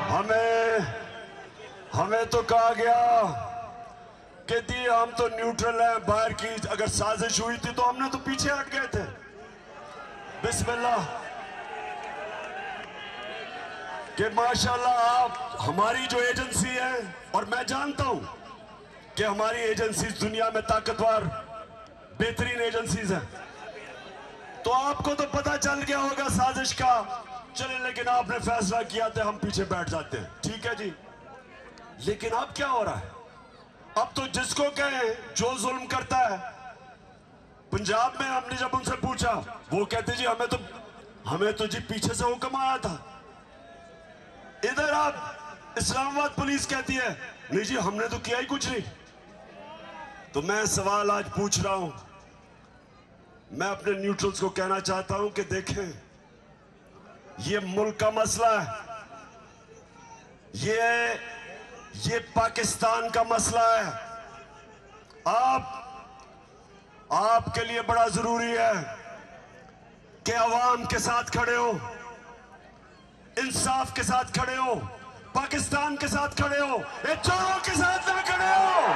ہمیں تو کہا گیا کہ ہم تو نیوٹرل ہیں، باہر کی اگر سازش ہوئی تھی تو ہم نے تو پیچھے ہٹ گئے تھے. بسم اللہ کہ ماشاءاللہ آپ ہماری جو ایجنسی ہے، اور میں جانتا ہوں کہ ہماری ایجنسیز دنیا میں طاقتور بہترین ایجنسیز ہیں، تو آپ کو تو پتہ چل گیا ہوگا سازش کا. چلے لیکن آپ نے فیصلہ کیا تھا ہم پیچھے بیٹھ جاتے ہیں، ٹھیک ہے جی. لیکن اب کیا ہو رہا ہے؟ اب تو جس کو کہیں جو ظلم کرتا ہے. پنجاب میں ہم نے جب ان سے پوچھا، وہ کہتے جی ہمیں تو جی پیچھے سے حکم آیا تھا. ادھر آپ اسلام آباد پولیس کہتی ہے نہیں جی ہم نے تو کیا ہی کچھ نہیں. تو میں سوال آج پوچھ رہا ہوں، میں اپنے نیوٹرلز کو کہنا چاہتا ہوں کہ دیکھیں یہ ملک کا مسئلہ ہے، یہ پاکستان کا مسئلہ ہے. آپ کے لیے بڑا ضروری ہے کہ عوام کے ساتھ کھڑے ہو، انصاف کے ساتھ کھڑے ہو، پاکستان کے ساتھ کھڑے ہو، یہ چوروں کے ساتھ نہ کھڑے ہو.